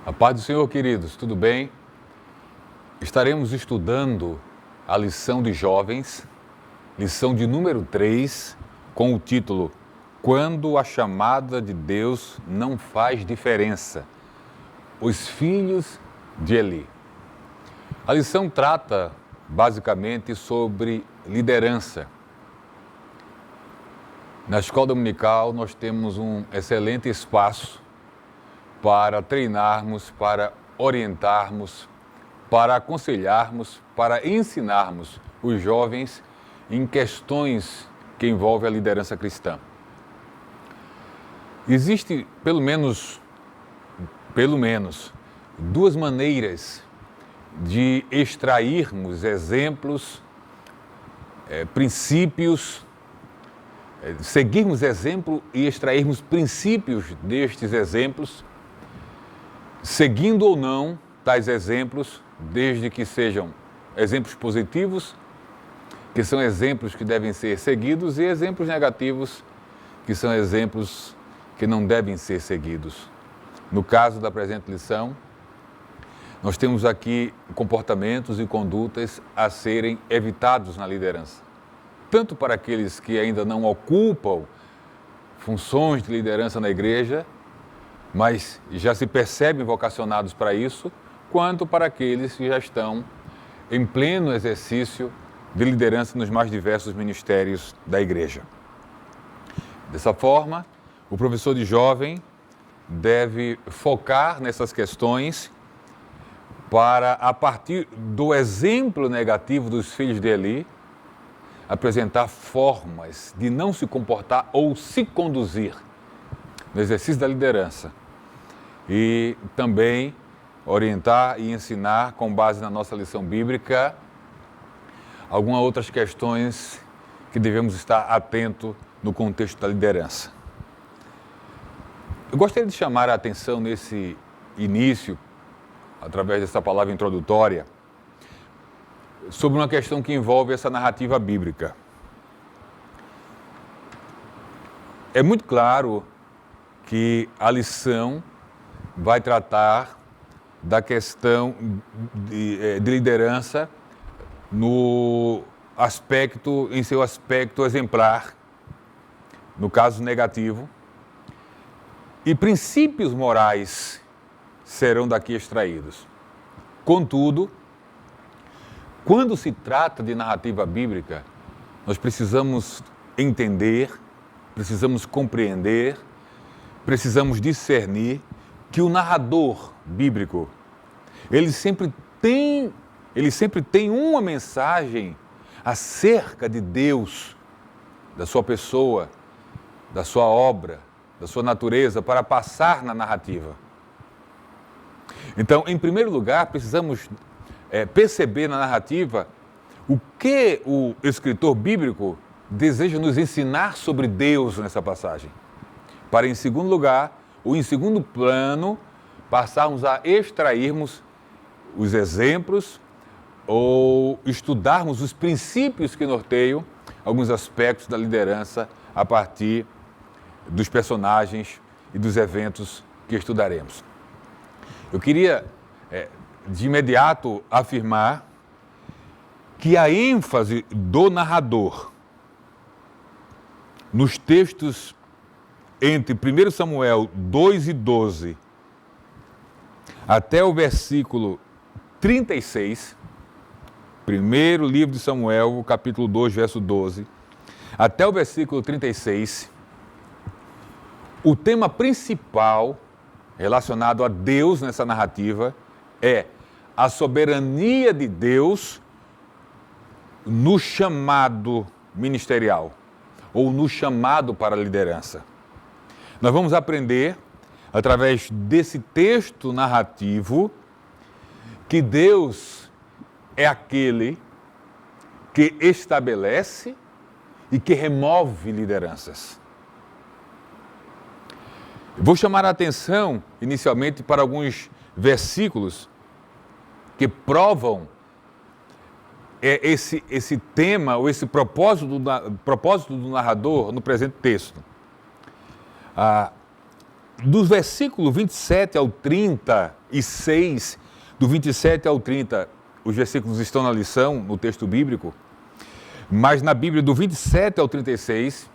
A paz do Senhor, queridos, tudo bem? Estaremos estudando a lição de jovens, lição de número 3, com o título Quando a chamada de Deus não faz diferença. Os filhos de Eli. A lição trata basicamente sobre liderança. Na escola dominical nós temos um excelente espaço para treinarmos, para orientarmos, para aconselharmos, para ensinarmos os jovens em questões que envolvem a liderança cristã. Existe pelo menos duas maneiras de extrairmos exemplos, princípios, seguirmos exemplo e extrairmos princípios destes exemplos, seguindo ou não tais exemplos, desde que sejam exemplos positivos, que são exemplos que devem ser seguidos, e exemplos negativos, que são exemplos que não devem ser seguidos. No caso da presente lição, nós temos aqui comportamentos e condutas a serem evitados na liderança, tanto para aqueles que ainda não ocupam funções de liderança na igreja, mas já se percebem vocacionados para isso, quanto para aqueles que já estão em pleno exercício de liderança nos mais diversos ministérios da igreja. Dessa forma, o professor de jovem deve focar nessas questões para, a partir do exemplo negativo dos filhos de Eli, apresentar formas de não se comportar ou se conduzir no exercício da liderança. E também orientar e ensinar, com base na nossa lição bíblica, algumas outras questões que devemos estar atentos no contexto da liderança. Eu gostaria de chamar a atenção nesse início, através dessa palavra introdutória, sobre uma questão que envolve essa narrativa bíblica. É muito claro que a lição vai tratar da questão de liderança em seu aspecto exemplar, no caso negativo, e princípios morais serão daqui extraídos. Contudo, quando se trata de narrativa bíblica, nós precisamos entender, precisamos compreender, precisamos discernir que o narrador bíblico, ele sempre tem uma mensagem acerca de Deus, da sua pessoa, da sua obra, da sua natureza, para passar na narrativa. Então, em primeiro lugar, precisamos perceber na narrativa o que o escritor bíblico deseja nos ensinar sobre Deus nessa passagem. Para, em segundo lugar, ou em segundo plano, passarmos a extrairmos os exemplos ou estudarmos os princípios que norteiam alguns aspectos da liderança a partir dos personagens e dos eventos que estudaremos. Eu queria, de imediato, afirmar que a ênfase do narrador nos textos entre 1 Samuel 2 e 12 até o versículo 36, primeiro livro de Samuel, capítulo 2, verso 12, até o versículo 36, o tema principal relacionado a Deus nessa narrativa é a soberania de Deus no chamado ministerial ou no chamado para a liderança. Nós vamos aprender, através desse texto narrativo, que Deus é aquele que estabelece e que remove lideranças. Eu vou chamar a atenção, inicialmente, para alguns versículos que provam esse tema ou esse propósito do narrador no presente texto. dos versículos 27 ao 36, do 27 ao 30, os versículos estão na lição, no texto bíblico, mas na Bíblia do 27 ao 36,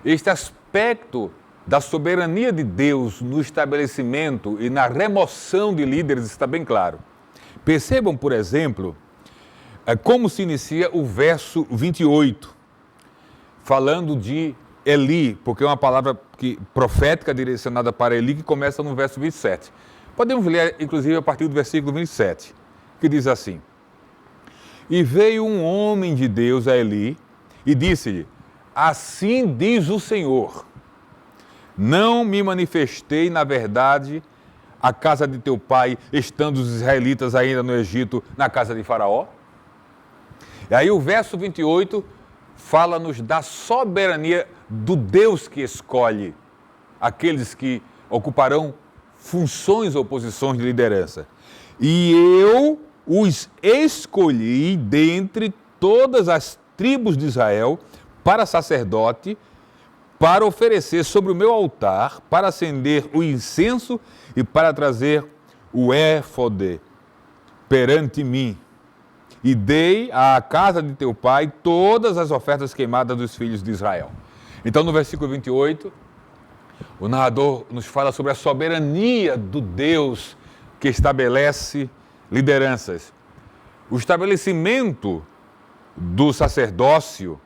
este aspecto da soberania de Deus no estabelecimento e na remoção de líderes está bem claro. Percebam, por exemplo, como se inicia o verso 28, falando de Eli, porque é uma palavra profética direcionada para Eli que começa no verso 27. Podemos ler, inclusive, a partir do versículo 27, que diz assim: E veio um homem de Deus a Eli e disse-lhe: Assim diz o Senhor, não me manifestei, na verdade, à casa de teu pai, estando os israelitas ainda no Egito, na casa de Faraó? E aí o verso 28 fala-nos da soberania do Deus que escolhe aqueles que ocuparão funções ou posições de liderança. E eu os escolhi dentre todas as tribos de Israel para sacerdote, para oferecer sobre o meu altar, para acender o incenso e para trazer o éfode perante mim. E dei à casa de teu pai todas as ofertas queimadas dos filhos de Israel. Então, no versículo 28, o narrador nos fala sobre a soberania do Deus que estabelece lideranças. O estabelecimento do sacerdócio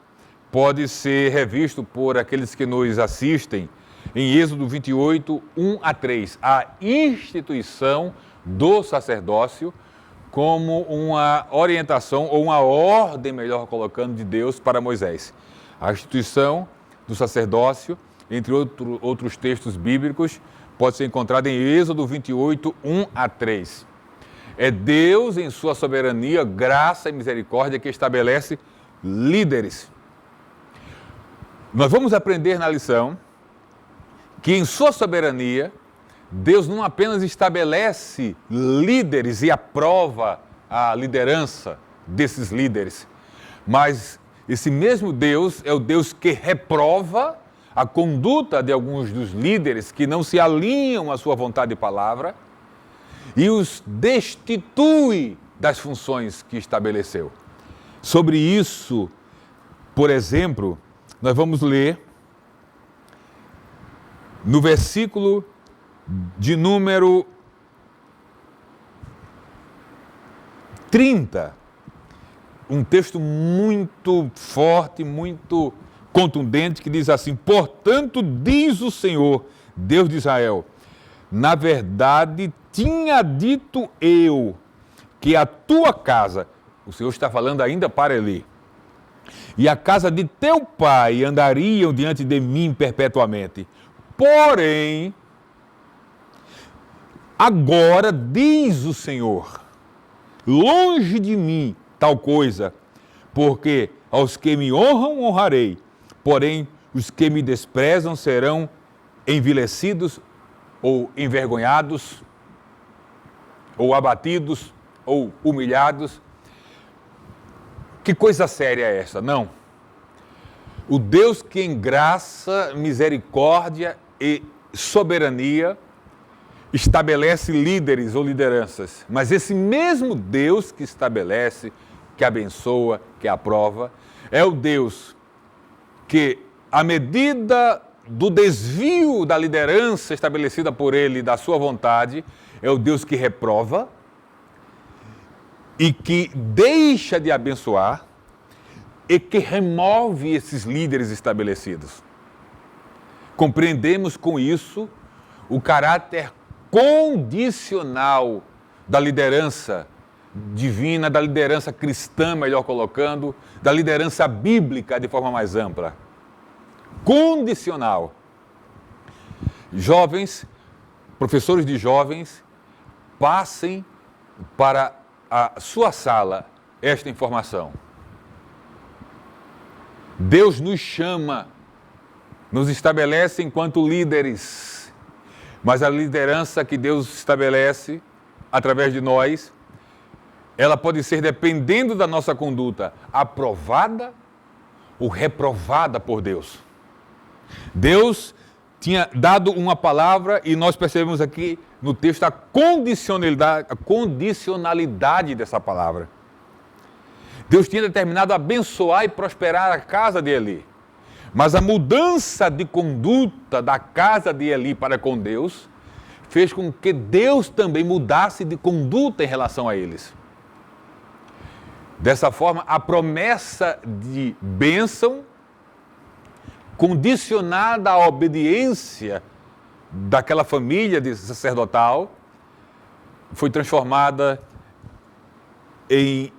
pode ser revisto por aqueles que nos assistem em Êxodo 28, 1 a 3. A instituição do sacerdócio como uma orientação ou uma ordem, melhor colocando, de Deus para Moisés. A instituição do sacerdócio, entre outros textos bíblicos, pode ser encontrada em Êxodo 28, 1 a 3. É Deus, em sua soberania, graça e misericórdia, que estabelece líderes. Nós vamos aprender na lição que, em sua soberania, Deus não apenas estabelece líderes e aprova a liderança desses líderes, mas esse mesmo Deus é o Deus que reprova a conduta de alguns dos líderes que não se alinham à sua vontade e palavra e os destitui das funções que estabeleceu. Sobre isso, por exemplo, nós vamos ler no versículo de número 30, um texto muito forte, muito contundente, que diz assim: Portanto, diz o Senhor, Deus de Israel, na verdade tinha dito eu que a tua casa, o Senhor está falando ainda para Eli, e a casa de teu pai andariam diante de mim perpetuamente. Porém, agora diz o Senhor, longe de mim tal coisa, porque aos que me honram, honrarei, porém os que me desprezam serão envilecidos ou envergonhados, ou abatidos, ou humilhados. Que coisa séria é essa? Não. O Deus que em graça, misericórdia e soberania estabelece líderes ou lideranças, mas esse mesmo Deus que estabelece, que abençoa, que aprova, é o Deus que, à medida do desvio da liderança estabelecida por ele, da sua vontade, é o Deus que reprova e que deixa de abençoar e que remove esses líderes estabelecidos. Compreendemos com isso o caráter condicional da liderança divina, da liderança cristã, melhor colocando, da liderança bíblica de forma mais ampla. Condicional. Jovens, professores de jovens, passem para a sua sala esta informação. Deus nos chama, nos estabelece enquanto líderes, mas a liderança que Deus estabelece através de nós, ela pode ser, dependendo da nossa conduta, aprovada ou reprovada por Deus. Deus tinha dado uma palavra e nós percebemos aqui no texto a condicionalidade dessa palavra. Deus tinha determinado abençoar e prosperar a casa de Eli. Mas a mudança de conduta da casa de Eli para com Deus fez com que Deus também mudasse de conduta em relação a eles. Dessa forma, a promessa de bênção, condicionada à obediência daquela família de sacerdotal, foi transformada em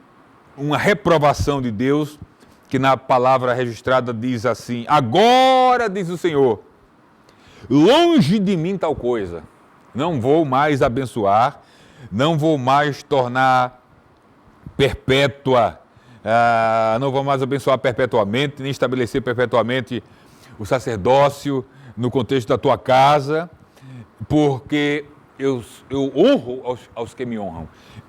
uma reprovação de Deus, que na palavra registrada diz assim: agora, diz o Senhor, longe de mim tal coisa, não vou mais abençoar, não vou mais tornar perpétua, não vou mais abençoar perpetuamente, nem estabelecer perpetuamente o sacerdócio no contexto da tua casa, porque eu honro aos que me honram.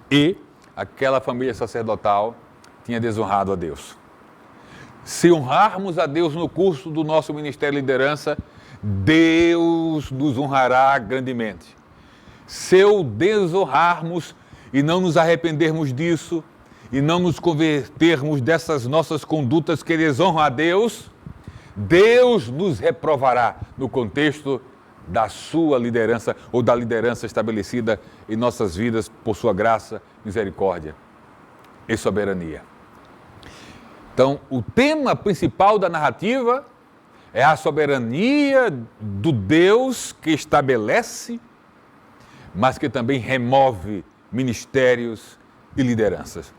E aquela família sacerdotal tinha desonrado a Deus. Se honrarmos a Deus no curso do nosso Ministério de Liderança, Deus nos honrará grandemente. Se o desonrarmos e não nos arrependermos disso, e não nos convertermos dessas nossas condutas que desonram a Deus, Deus nos reprovará no contexto da sua liderança ou da liderança estabelecida em nossas vidas por sua graça, misericórdia e soberania. Então, o tema principal da narrativa é a soberania do Deus que estabelece, mas que também remove ministérios e lideranças.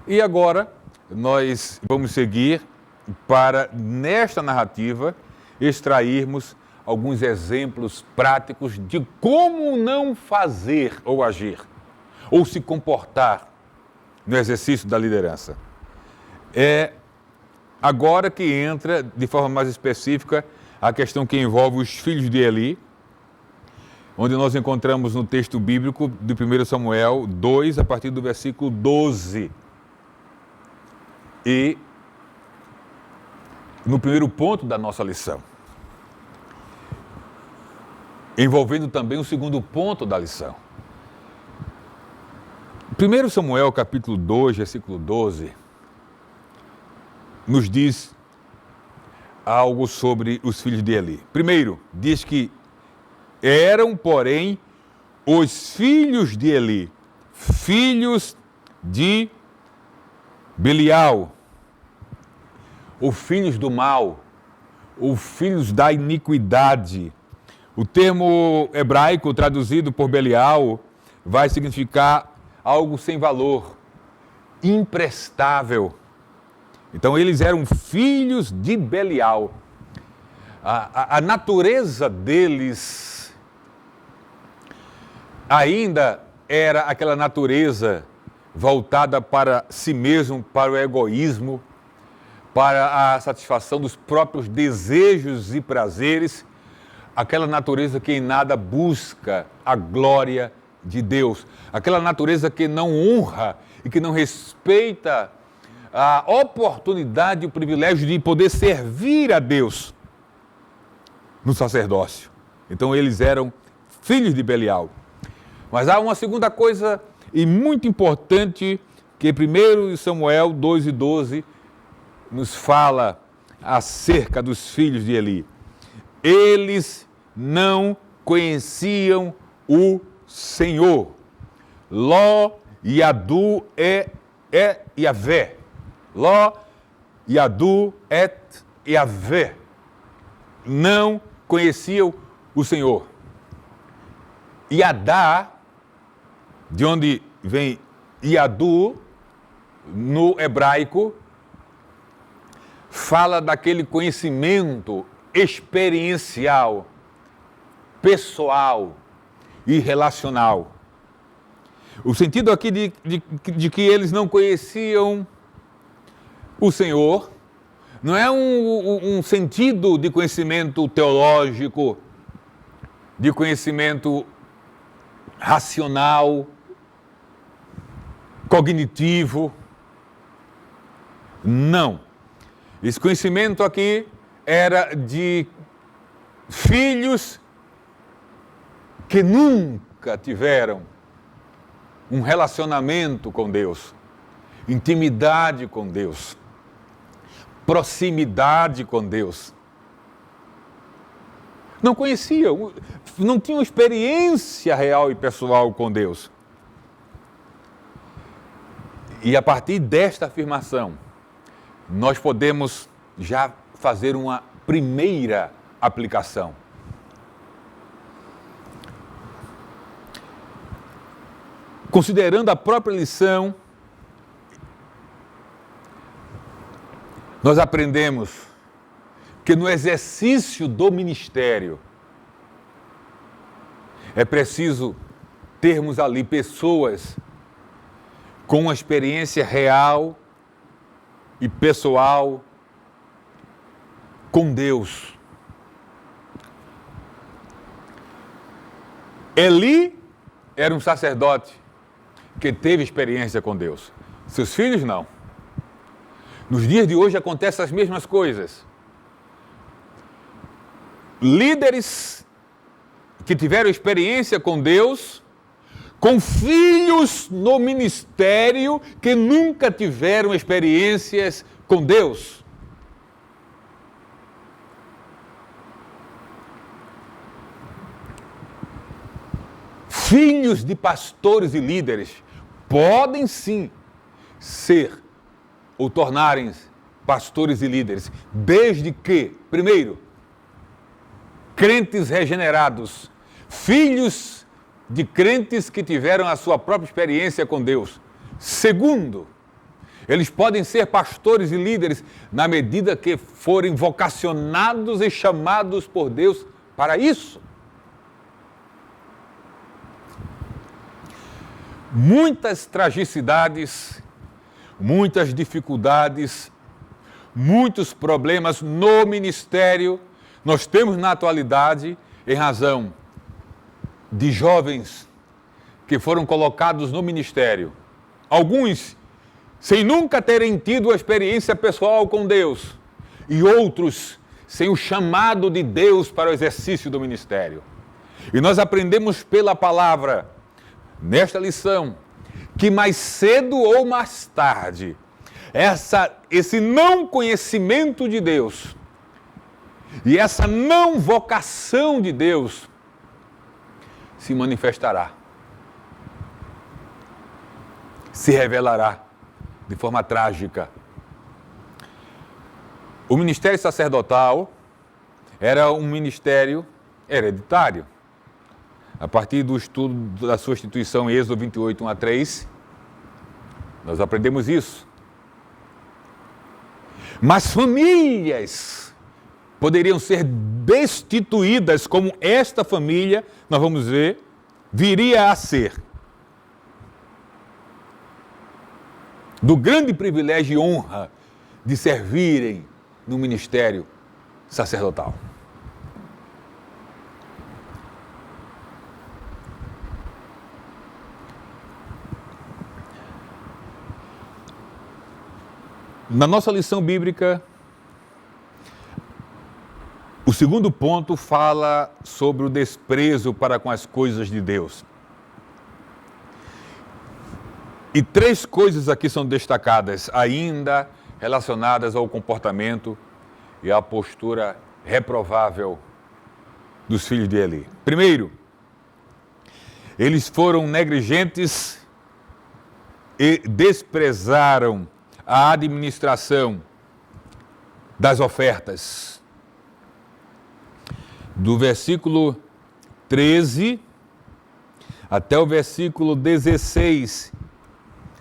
E agora, nós vamos seguir para, nesta narrativa, extrairmos alguns exemplos práticos de como não fazer ou agir, ou se comportar no exercício da liderança. É agora que entra, de forma mais específica, a questão que envolve os filhos de Eli, onde nós encontramos no texto bíblico de 1 Samuel 2, a partir do versículo 12. E no primeiro ponto da nossa lição, envolvendo também o segundo ponto da lição. 1 Samuel capítulo 2, versículo 12, nos diz algo sobre os filhos de Eli. Primeiro, diz que eram, porém, os filhos de Eli, filhos de Belial, ou filhos do mal, ou filhos da iniquidade. O termo hebraico traduzido por Belial vai significar algo sem valor, imprestável. Então eles eram filhos de Belial. A natureza deles ainda era aquela natureza voltada para si mesmo, para o egoísmo, para a satisfação dos próprios desejos e prazeres, aquela natureza que em nada busca a glória de Deus, aquela natureza que não honra e que não respeita a oportunidade e o privilégio de poder servir a Deus no sacerdócio. Então eles eram filhos de Belial. Mas há uma segunda coisa e muito importante que 1 Samuel 2:12 nos fala acerca dos filhos de Eli. Eles não conheciam o Senhor. Ló e Adu é Yahvé. Ló e Adu et Yahvé. Não conheciam o Senhor. Yadá, de onde vem Yadu, no hebraico, fala daquele conhecimento experiencial, pessoal e relacional. O sentido aqui de que eles não conheciam o Senhor não é um sentido de conhecimento teológico, de conhecimento racional, cognitivo. Não. Esse conhecimento aqui era de filhos que nunca tiveram um relacionamento com Deus, intimidade com Deus, proximidade com Deus. Não conheciam, não tinham experiência real e pessoal com Deus. E a partir desta afirmação, nós podemos já fazer uma primeira aplicação. Considerando a própria lição, nós aprendemos que no exercício do ministério é preciso termos ali pessoas com uma experiência real e pessoal com Deus. Eli era um sacerdote que teve experiência com Deus. Seus filhos não. Nos dias de hoje acontecem as mesmas coisas. Líderes que tiveram experiência com Deus, com filhos no ministério que nunca tiveram experiências com Deus. Filhos de pastores e líderes podem sim ser ou tornarem-se pastores e líderes, desde que, primeiro, crentes regenerados, filhos de crentes que tiveram a sua própria experiência com Deus. Segundo, eles podem ser pastores e líderes na medida que forem vocacionados e chamados por Deus para isso. Muitas tragicidades, muitas dificuldades, muitos problemas no ministério nós temos na atualidade em razão de jovens que foram colocados no ministério. Alguns sem nunca terem tido a experiência pessoal com Deus e outros sem o chamado de Deus para o exercício do ministério. E nós aprendemos pela palavra, nesta lição, que mais cedo ou mais tarde, esse não conhecimento de Deus e essa não vocação de Deus se manifestará, se revelará de forma trágica. O ministério sacerdotal era um ministério hereditário. A partir do estudo da sua instituição em Êxodo 28, 1-3, nós aprendemos isso. Mas famílias poderiam ser destituídas, como esta família, nós vamos ver, viria a ser. Do grande privilégio e honra de servirem no ministério sacerdotal. Na nossa lição bíblica, o segundo ponto fala sobre o desprezo para com as coisas de Deus. E 3 coisas aqui são destacadas, ainda relacionadas ao comportamento e à postura reprovável dos filhos de Eli. Primeiro, eles foram negligentes e desprezaram a administração das ofertas. Do versículo 13 até o versículo 16,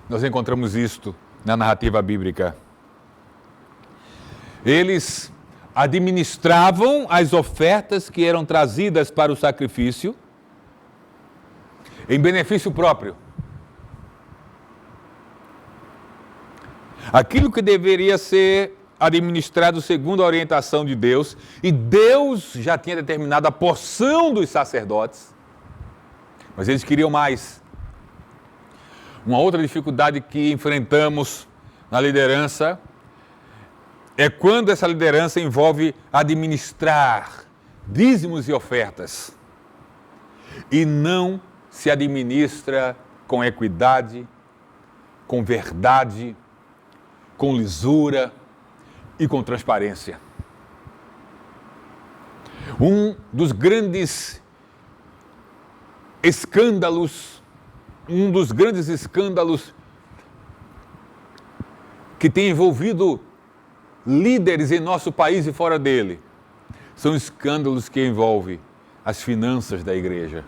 nós encontramos isto na narrativa bíblica. Eles administravam as ofertas que eram trazidas para o sacrifício em benefício próprio. Aquilo que deveria ser administrado segundo a orientação de Deus, e Deus já tinha determinado a porção dos sacerdotes, mas eles queriam mais. Uma outra dificuldade que enfrentamos na liderança é quando essa liderança envolve administrar dízimos e ofertas e não se administra com equidade, com verdade, com lisura e com transparência. Um dos grandes escândalos que tem envolvido líderes em nosso país e fora dele são escândalos que envolvem as finanças da igreja.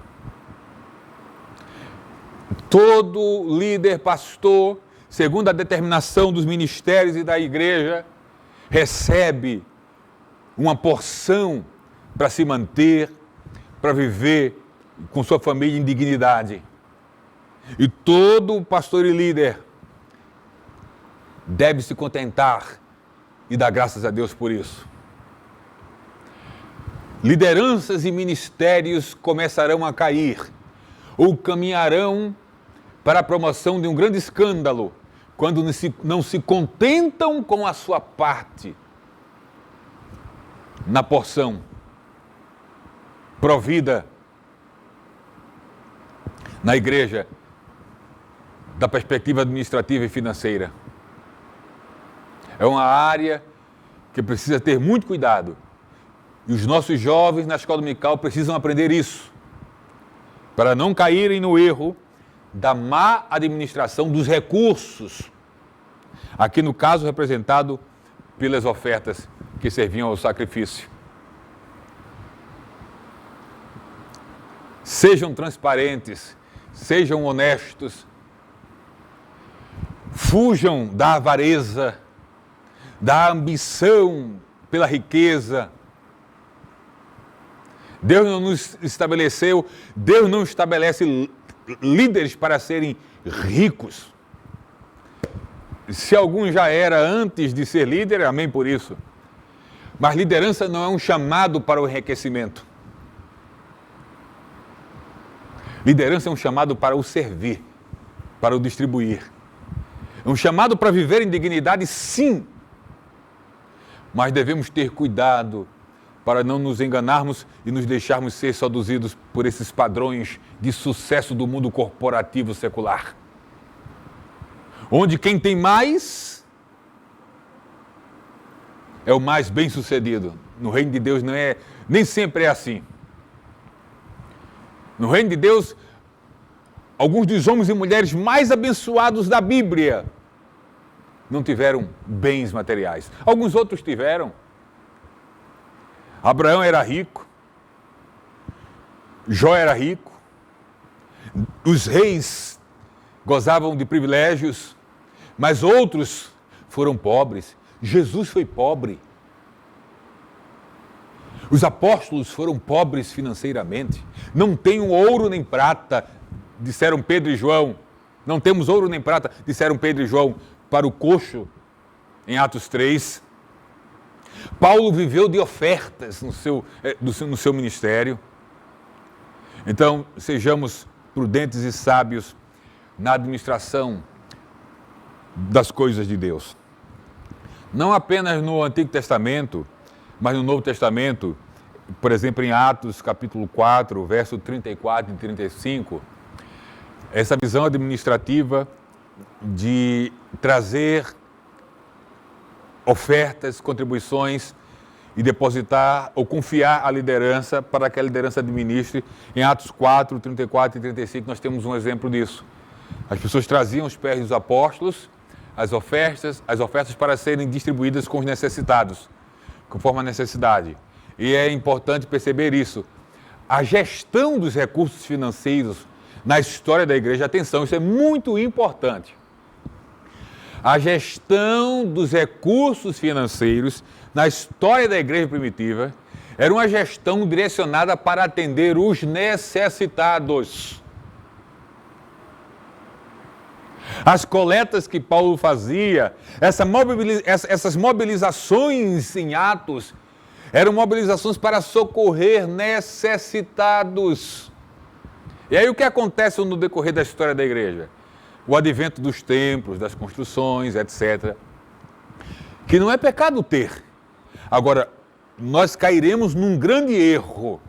Todo líder, pastor, segundo a determinação dos ministérios e da igreja, recebe uma porção para se manter, para viver com sua família em dignidade. E todo pastor e líder deve se contentar e dar graças a Deus por isso. Lideranças e ministérios começarão a cair ou caminharão para a promoção de um grande escândalo quando não se contentam com a sua parte na porção provida na igreja da perspectiva administrativa e financeira. É uma área que precisa ter muito cuidado. E os nossos jovens na escola dominical precisam aprender isso, para não caírem no erro da má administração dos recursos, aqui no caso representado pelas ofertas que serviam ao sacrifício. Sejam transparentes, sejam honestos, fujam da avareza, da ambição pela riqueza. Deus não estabelece líderes para serem ricos. Se algum já era antes de ser líder, amém por isso. Mas liderança não é um chamado para o enriquecimento. Liderança é um chamado para o servir, para o distribuir. É um chamado para viver em dignidade, sim. Mas devemos ter cuidado para não nos enganarmos e nos deixarmos ser seduzidos por esses padrões de sucesso do mundo corporativo secular. Onde quem tem mais é o mais bem-sucedido. No reino de Deus nem sempre é assim. No reino de Deus, alguns dos homens e mulheres mais abençoados da Bíblia não tiveram bens materiais. Alguns outros tiveram. Abraão era rico, Jó era rico, os reis gozavam de privilégios, mas outros foram pobres. Jesus foi pobre. Os apóstolos foram pobres financeiramente. Não tenho ouro nem prata, disseram Pedro e João. Não temos ouro nem prata, disseram Pedro e João para o coxo, em Atos 3. Paulo viveu de ofertas no seu ministério. Então, sejamos prudentes e sábios na administração das coisas de Deus. Não apenas no Antigo Testamento, mas no Novo Testamento, por exemplo, em Atos capítulo 4, verso 34 e 35, essa visão administrativa de trazer ofertas, contribuições e depositar ou confiar a liderança para que a liderança administre. Em Atos 4, 34 e 35 nós temos um exemplo disso. As pessoas traziam os pés dos apóstolos, as ofertas para serem distribuídas com os necessitados, conforme a necessidade. E é importante perceber isso. A gestão dos recursos financeiros na história da igreja, atenção, isso é muito importante. A gestão dos recursos financeiros na história da igreja primitiva era uma gestão direcionada para atender os necessitados. As coletas que Paulo fazia, essas mobilizações em Atos, eram mobilizações para socorrer necessitados. E aí o que acontece no decorrer da história da igreja? O advento dos templos, das construções, etc. Que não é pecado ter. Agora, nós cairemos num grande erro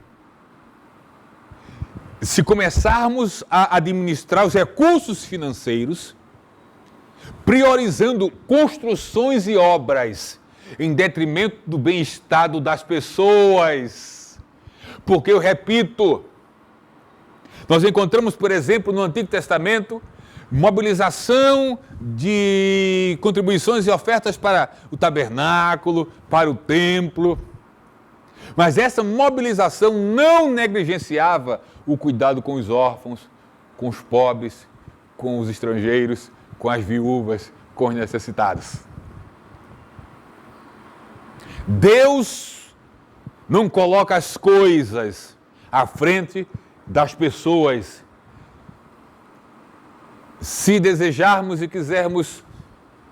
se começarmos a administrar os recursos financeiros priorizando construções e obras em detrimento do bem-estar das pessoas. Porque, eu repito, nós encontramos, por exemplo, no Antigo Testamento, mobilização de contribuições e ofertas para o tabernáculo, para o templo. Mas essa mobilização não negligenciava o cuidado com os órfãos, com os pobres, com os estrangeiros, com as viúvas, com os necessitados. Deus não coloca as coisas à frente das pessoas. Se desejarmos e quisermos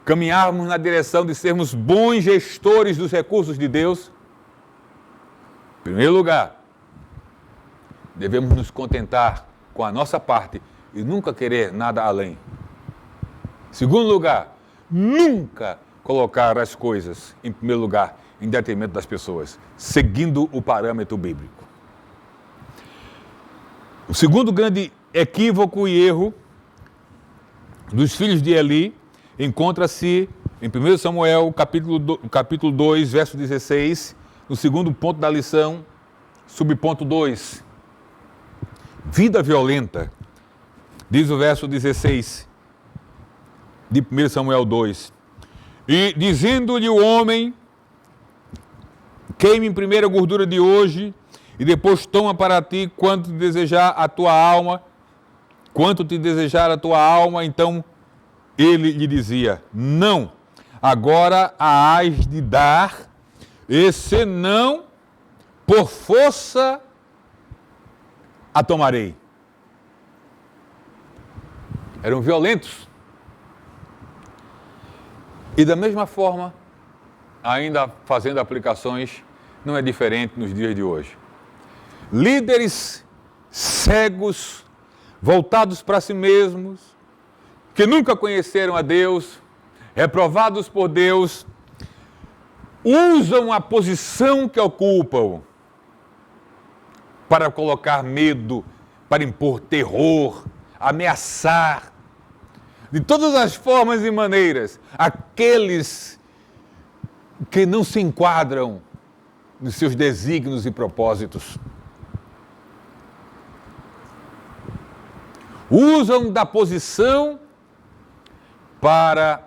caminharmos na direção de sermos bons gestores dos recursos de Deus, em primeiro lugar, devemos nos contentar com a nossa parte e nunca querer nada além. Em segundo lugar, nunca colocar as coisas em primeiro lugar em detrimento das pessoas, seguindo o parâmetro bíblico. O segundo grande equívoco e erro dos filhos de Eli encontra-se em 1 Samuel, capítulo 2, verso 16, no segundo ponto da lição, subponto 2. Vida violenta, diz o verso 16 de 1 Samuel 2. E dizendo-lhe o homem, queime primeiro a gordura de hoje, e depois toma para ti quanto te desejar a tua alma, então ele lhe dizia, não, agora a hás de dar, e se não, por força a tomarei. Eram violentos. E da mesma forma, ainda fazendo aplicações, não é diferente nos dias de hoje. Líderes cegos, voltados para si mesmos, que nunca conheceram a Deus, reprovados por Deus, usam a posição que ocupam para colocar medo, para impor terror, ameaçar, de todas as formas e maneiras, aqueles que não se enquadram nos seus desígnios e propósitos. Usam da posição para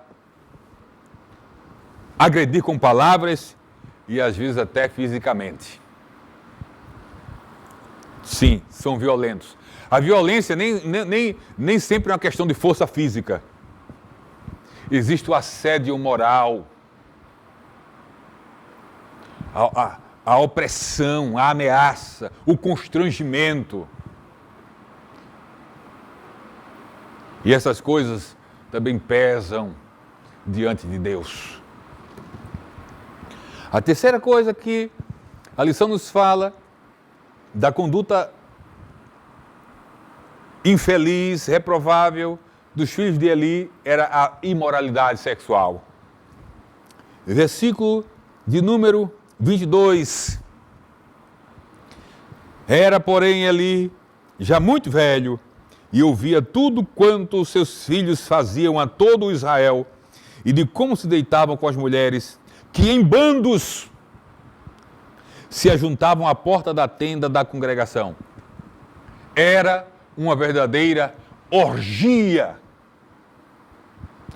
agredir com palavras e às vezes até fisicamente. Sim, são violentos. A violência nem sempre é uma questão de força física. Existe o assédio moral, a opressão, a ameaça, o constrangimento. E essas coisas também pesam diante de Deus. A terceira coisa que a lição nos fala da conduta infeliz, reprovável dos filhos de Eli era a imoralidade sexual. Versículo de número 22. Era, porém, Eli já muito velho e ouvia tudo quanto os seus filhos faziam a todo Israel e de como se deitavam com as mulheres, que em bandos se ajuntavam à porta da tenda da congregação. Era uma verdadeira orgia.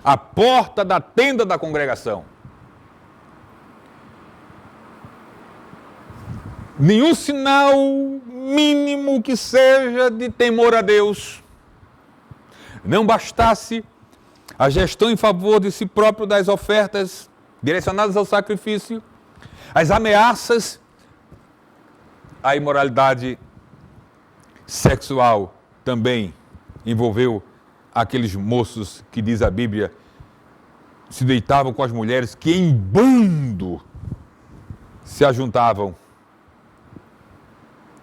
A porta da tenda da congregação. Nenhum sinal mínimo que seja de temor a Deus. Não bastasse a gestão em favor de si próprio das ofertas direcionadas ao sacrifício, as ameaças, a imoralidade sexual também envolveu aqueles moços que, diz a Bíblia, se deitavam com as mulheres que em bando se ajuntavam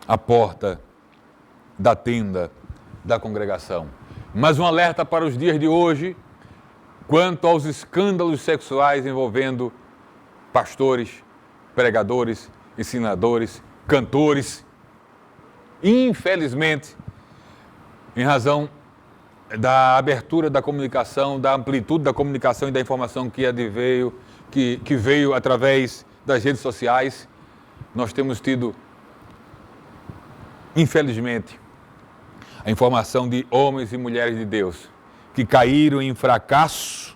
à porta da tenda da congregação. Mas um alerta para os dias de hoje quanto aos escândalos sexuais envolvendo pastores, pregadores ensinadores, cantores. Infelizmente, em razão da abertura da comunicação, da amplitude da comunicação e da informação que veio através das redes sociais, nós temos tido, infelizmente, a informação de homens e mulheres de Deus que caíram em fracasso,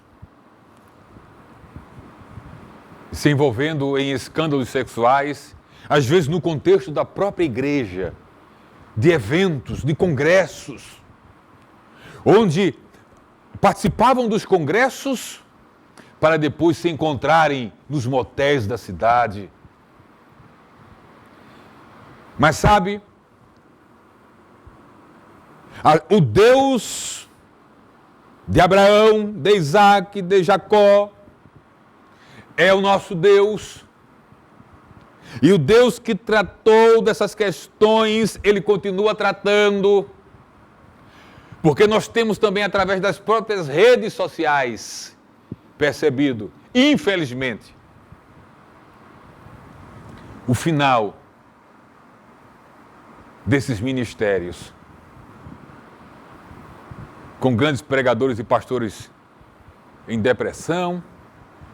se envolvendo em escândalos sexuais, às vezes no contexto da própria igreja, de eventos, de congressos, onde participavam dos congressos para depois se encontrarem nos motéis da cidade. Mas sabe, o Deus de Abraão, de Isaac, de Jacó, é o nosso Deus. E o Deus que tratou dessas questões, Ele continua tratando. Porque nós temos também, através das próprias redes sociais, percebido, infelizmente, o final desses ministérios, com grandes pregadores e pastores em depressão,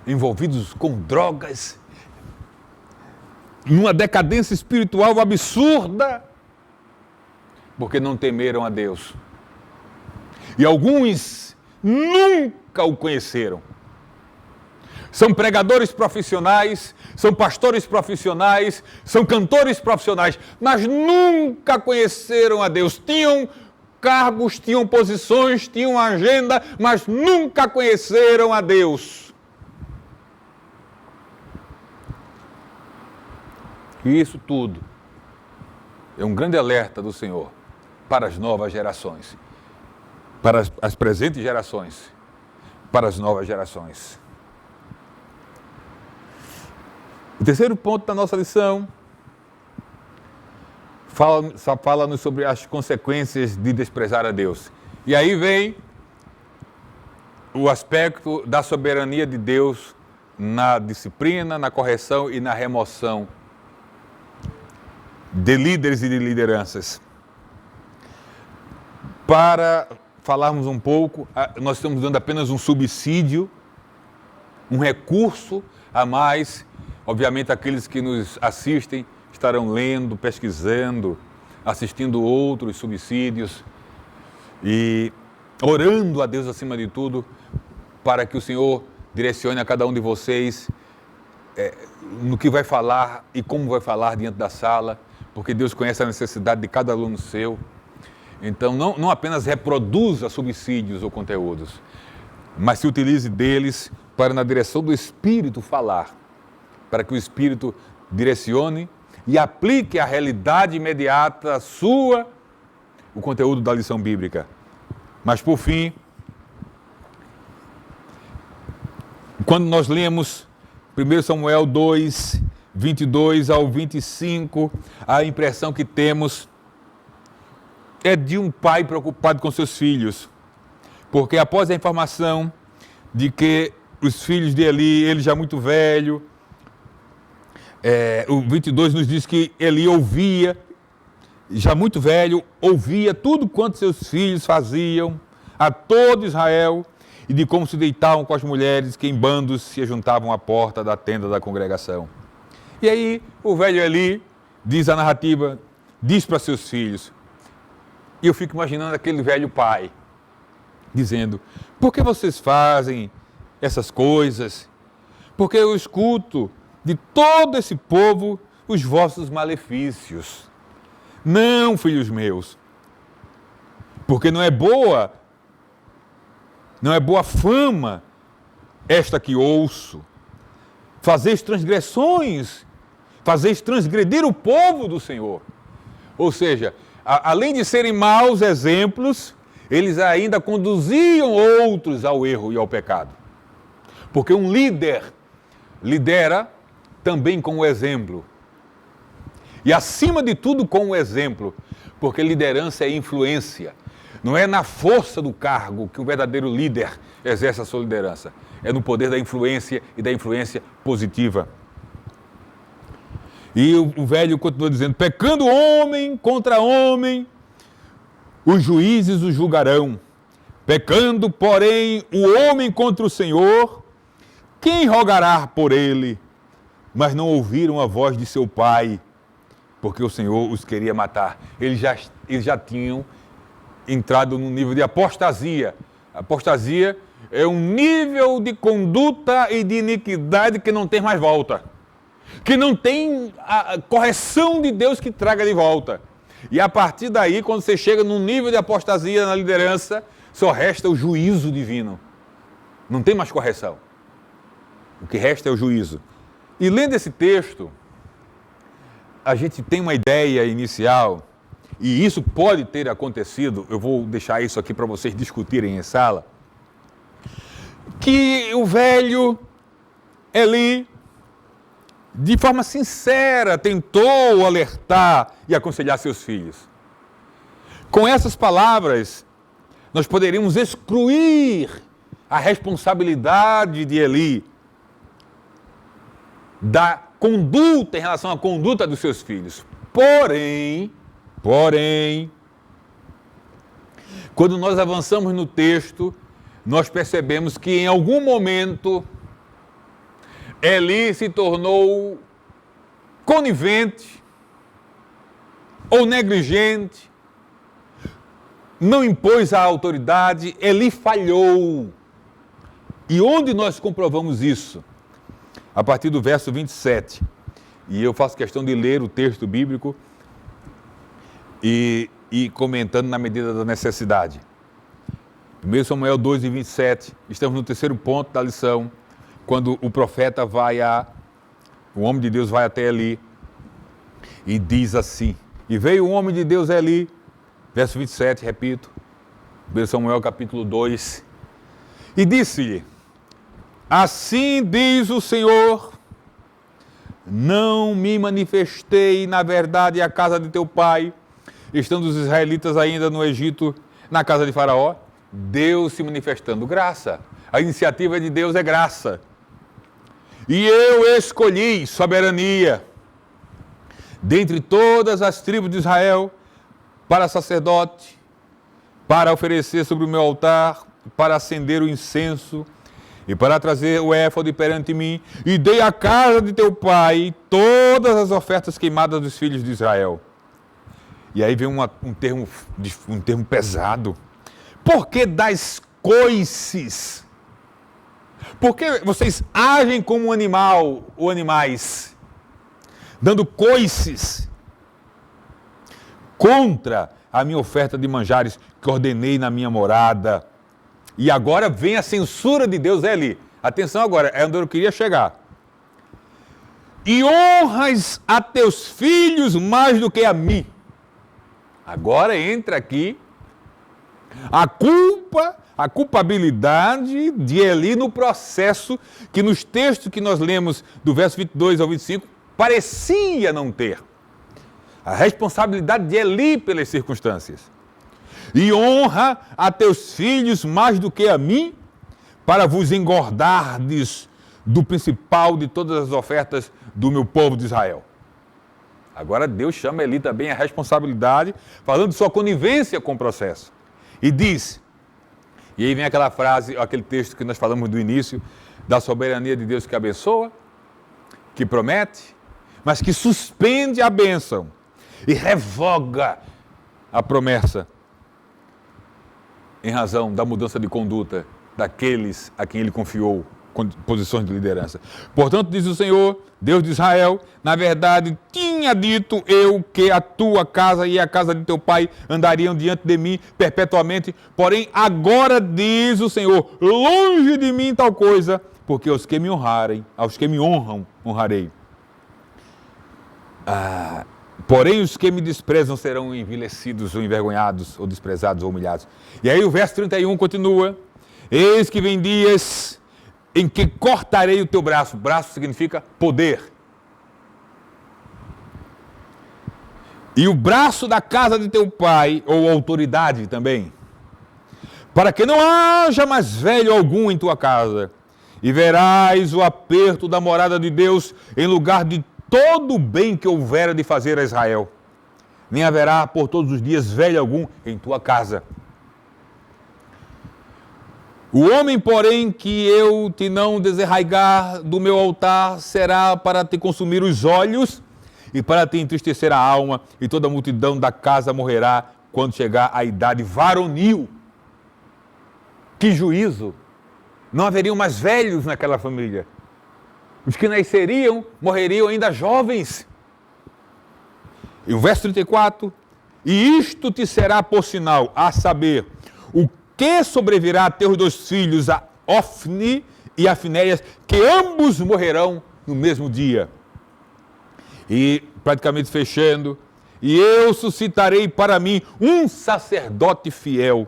envolvidos com drogas, numa decadência espiritual absurda, porque não temeram a Deus. E alguns nunca o conheceram. São pregadores profissionais, são pastores profissionais, são cantores profissionais, mas nunca conheceram a Deus. Tinham cargos, tinham posições, tinham agenda, mas nunca conheceram a Deus. E isso tudo é um grande alerta do Senhor para as novas gerações, para as presentes gerações, para as novas gerações. O terceiro ponto da nossa lição fala-nos sobre as consequências de desprezar a Deus. E aí vem o aspecto da soberania de Deus na disciplina, na correção e na remoção de líderes e de lideranças. Para falarmos um pouco, nós estamos dando apenas um subsídio, um recurso a mais. Obviamente, aqueles que nos assistem estarão lendo, pesquisando, assistindo outros subsídios e orando a Deus acima de tudo, para que o Senhor direcione a cada um de vocês no que vai falar e como vai falar diante da sala, porque Deus conhece a necessidade de cada aluno seu. Então, não apenas reproduza subsídios ou conteúdos, mas se utilize deles para, na direção do Espírito, falar, para que o Espírito direcione e aplique à realidade imediata sua o conteúdo da lição bíblica. Mas, por fim, quando nós lemos 1 Samuel 2, 22 ao 25, a impressão que temos é de um pai preocupado com seus filhos. Porque após a informação de que os filhos de Eli, ele já muito velho, o 22 nos diz que Eli ouvia, já muito velho, ouvia tudo quanto seus filhos faziam a todo Israel e de como se deitavam com as mulheres que em bandos se juntavam à porta da tenda da congregação. E aí o velho Eli, diz a narrativa, diz para seus filhos, e eu fico imaginando aquele velho pai, dizendo, por que vocês fazem essas coisas? Porque eu escuto de todo esse povo os vossos malefícios. Não, filhos meus, porque não é boa fama esta que ouço. Fazeis transgressões, fazeis transgredir o povo do Senhor. Ou seja, além de serem maus exemplos, eles ainda conduziam outros ao erro e ao pecado. Porque um líder lidera também com o exemplo. E acima de tudo com o exemplo, porque liderança é influência. Não é na força do cargo que o verdadeiro líder exerce a sua liderança. É no poder da influência e da influência positiva. E o velho continua dizendo, pecando homem contra homem, os juízes o julgarão. Pecando, porém, o homem contra o Senhor, quem rogará por ele? Mas não ouviram a voz de seu pai, porque o Senhor os queria matar. Eles já tinham entrado num nível de apostasia. Apostasia é um nível de conduta e de iniquidade que não tem mais volta. Que não tem a correção de Deus que traga de volta. E a partir daí, quando você chega num nível de apostasia na liderança, só resta o juízo divino. Não tem mais correção. O que resta é o juízo. E lendo esse texto, a gente tem uma ideia inicial, e isso pode ter acontecido, eu vou deixar isso aqui para vocês discutirem em sala, que o velho Eli, de forma sincera, tentou alertar e aconselhar seus filhos. Com essas palavras, nós poderíamos excluir a responsabilidade de Eli da conduta em relação à conduta dos seus filhos. Porém, quando nós avançamos no texto, nós percebemos que em algum momento Eli se tornou conivente ou negligente, não impôs a autoridade, Eli falhou. E onde nós comprovamos isso? A partir do verso 27. E eu faço questão de ler o texto bíblico e comentando na medida da necessidade. 1 Samuel 2 e 27, estamos no terceiro ponto da lição, quando o profeta o homem de Deus vai até Eli e diz assim, e veio o homem de Deus a Eli, verso 27, repito, 1 Samuel capítulo 2, e disse-lhe, assim diz o Senhor, não me manifestei na verdade à casa de teu pai, estando os israelitas ainda no Egito, na casa de Faraó, Deus se manifestando, graça. A iniciativa de Deus é graça. E eu escolhi soberania dentre todas as tribos de Israel para sacerdote, para oferecer sobre o meu altar, para acender o incenso e para trazer o éfode perante mim, e dei à casa de teu pai todas as ofertas queimadas dos filhos de Israel. E aí vem um termo pesado. Por que dais coices? Por que vocês agem como um animal ou animais, dando coices contra a minha oferta de manjares que ordenei na minha morada? E agora vem a censura de Deus, Eli. Atenção agora, é onde eu queria chegar. E honras a teus filhos mais do que a mim. Agora entra aqui a culpabilidade de Eli no processo que nos textos que nós lemos do verso 22 ao 25 parecia não ter. A responsabilidade de Eli pelas circunstâncias. E honra a teus filhos mais do que a mim, para vos engordardes do principal de todas as ofertas do meu povo de Israel. Agora Deus chama Eli também a responsabilidade, falando de sua conivência com o processo. E diz, e aí vem aquela frase, aquele texto que nós falamos do início, da soberania de Deus que abençoa, que promete, mas que suspende a bênção e revoga a promessa em razão da mudança de conduta daqueles a quem ele confiou posições de liderança. Portanto, diz o Senhor, Deus de Israel, na verdade, tinha dito eu que a tua casa e a casa de teu pai andariam diante de mim perpetuamente, porém agora diz o Senhor, longe de mim tal coisa, porque aos que me honram, honrarei. Porém os que me desprezam serão envelhecidos ou envergonhados, ou desprezados ou humilhados. E aí o verso 31 continua, eis que vem dias em que cortarei o teu braço. Braço significa poder. E o braço da casa de teu pai, ou autoridade também, para que não haja mais velho algum em tua casa. E verás o aperto da morada de Deus em lugar de todo o bem que houvera de fazer a Israel. Nem haverá por todos os dias velho algum em tua casa. O homem, porém, que eu te não desarraigar do meu altar, será para te consumir os olhos e para te entristecer a alma, e toda a multidão da casa morrerá quando chegar a idade varonil. Que juízo! Não haveriam mais velhos naquela família. Os que nasceriam, morreriam ainda jovens. E o verso 34, e isto te será por sinal, a saber, o que sobrevirá a teus dois filhos, a Ofni e a Finéias, que ambos morrerão no mesmo dia. E, praticamente fechando, e eu suscitarei para mim um sacerdote fiel,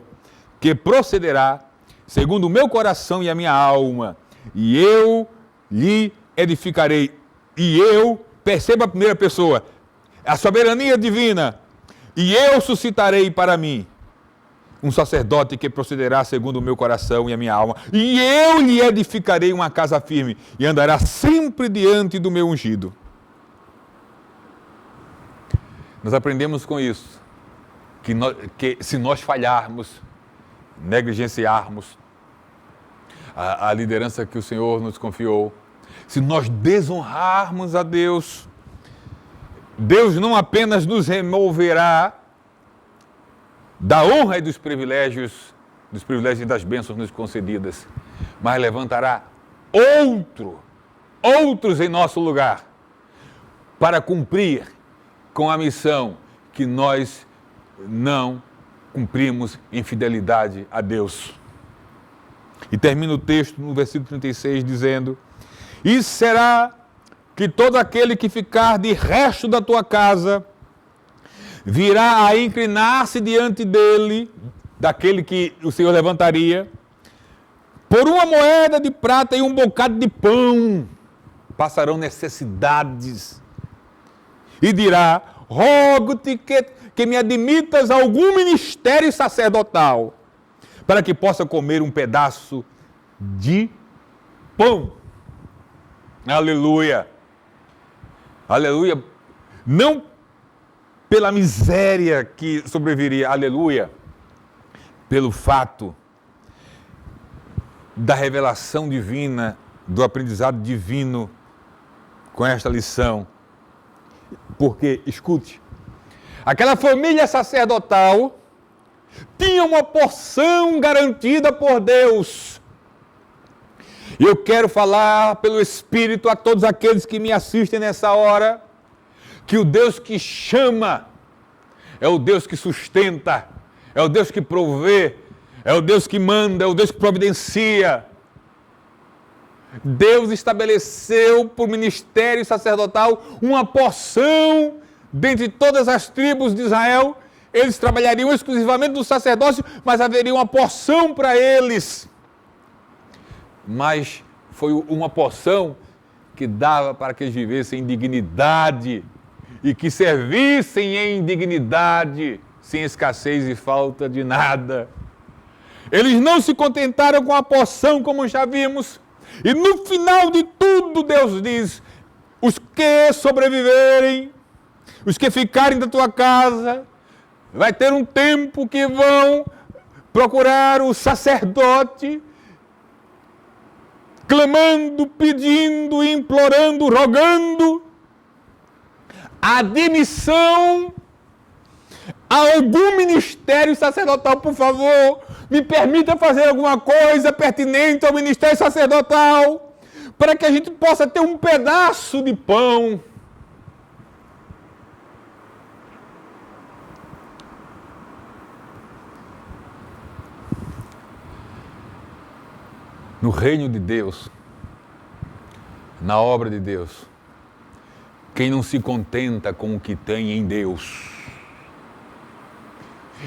que procederá segundo o meu coração e a minha alma, e eu lhe edificarei. E eu, perceba a primeira pessoa, a soberania divina, e eu suscitarei para mim um sacerdote que procederá segundo o meu coração e a minha alma, e eu lhe edificarei uma casa firme, e andará sempre diante do meu ungido. Nós aprendemos com isso, que se nós falharmos, negligenciarmos a liderança que o Senhor nos confiou, se nós desonrarmos a Deus, Deus não apenas nos removerá da honra e dos privilégios e das bênçãos nos concedidas, mas levantará outros em nosso lugar, para cumprir com a missão que nós não cumprimos em fidelidade a Deus. E termina o texto no versículo 36 dizendo: e será que todo aquele que ficar de resto da tua casa virá a inclinar-se diante dele, daquele que o Senhor levantaria, por uma moeda de prata e um bocado de pão, passarão necessidades, e dirá: rogo-te que me admitas a algum ministério sacerdotal, para que possa comer um pedaço de pão. Aleluia! Aleluia! Não pela miséria que sobreviria, aleluia, pelo fato da revelação divina, do aprendizado divino com esta lição. Porque, escute, aquela família sacerdotal tinha uma porção garantida por Deus. E eu quero falar pelo Espírito a todos aqueles que me assistem nessa hora, que o Deus que chama é o Deus que sustenta, é o Deus que provê, é o Deus que manda, é o Deus que providencia. Deus estabeleceu para o ministério sacerdotal uma porção dentre todas as tribos de Israel. Eles trabalhariam exclusivamente no sacerdócio, mas haveria uma porção para eles. Mas foi uma porção que dava para que eles vivessem em dignidade e que servissem em dignidade, sem escassez e falta de nada. Eles não se contentaram com a porção, como já vimos. E no final de tudo, Deus diz: os que sobreviverem, os que ficarem da tua casa, vai ter um tempo que vão procurar o sacerdote, clamando, pedindo, implorando, rogando a admissão a algum ministério sacerdotal. Por favor, me permita fazer alguma coisa pertinente ao ministério sacerdotal, para que a gente possa ter um pedaço de pão. No reino de Deus, na obra de Deus, quem não se contenta com o que tem em Deus,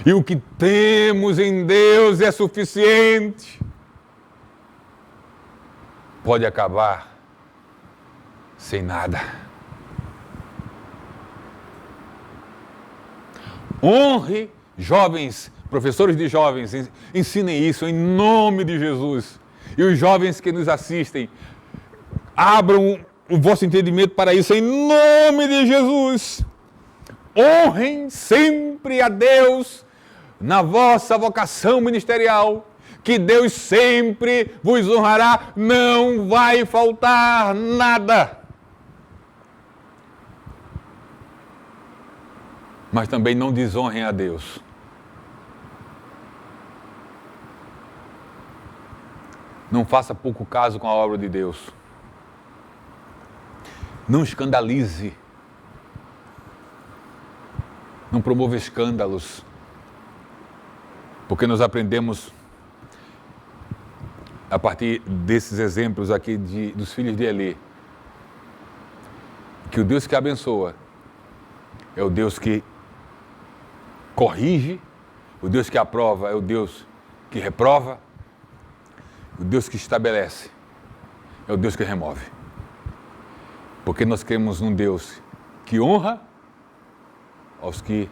e o que temos em Deus é suficiente, pode acabar sem nada. Honre jovens, professores de jovens, ensinem isso em nome de Jesus. E os jovens que nos assistem, abram o vosso entendimento para isso em nome de Jesus. Honrem sempre a Deus na vossa vocação ministerial, que Deus sempre vos honrará, não vai faltar nada. Mas também não desonrem a Deus. Não faça pouco caso com a obra de Deus. Não escandalize. Não promova escândalos. Porque nós aprendemos, a partir desses exemplos aqui dos filhos de Eli, que o Deus que abençoa é o Deus que corrige, o Deus que aprova é o Deus que reprova, o Deus que estabelece é o Deus que remove. Porque nós cremos num Deus que honra aos que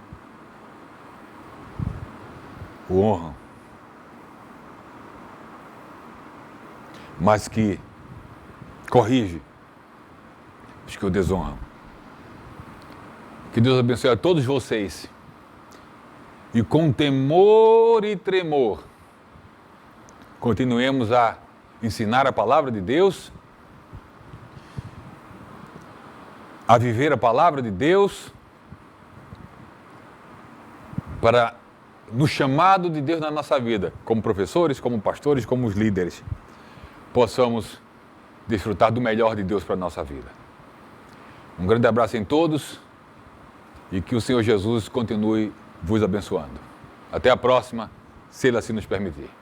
o honram, mas que corrige os que o desonram. Que Deus abençoe a todos vocês e com temor e tremor continuemos a ensinar a palavra de Deus, a viver a palavra de Deus, para, no chamado de Deus na nossa vida, como professores, como pastores, como os líderes, possamos desfrutar do melhor de Deus para a nossa vida. Um grande abraço em todos e que o Senhor Jesus continue vos abençoando. Até a próxima, se Ele assim nos permitir.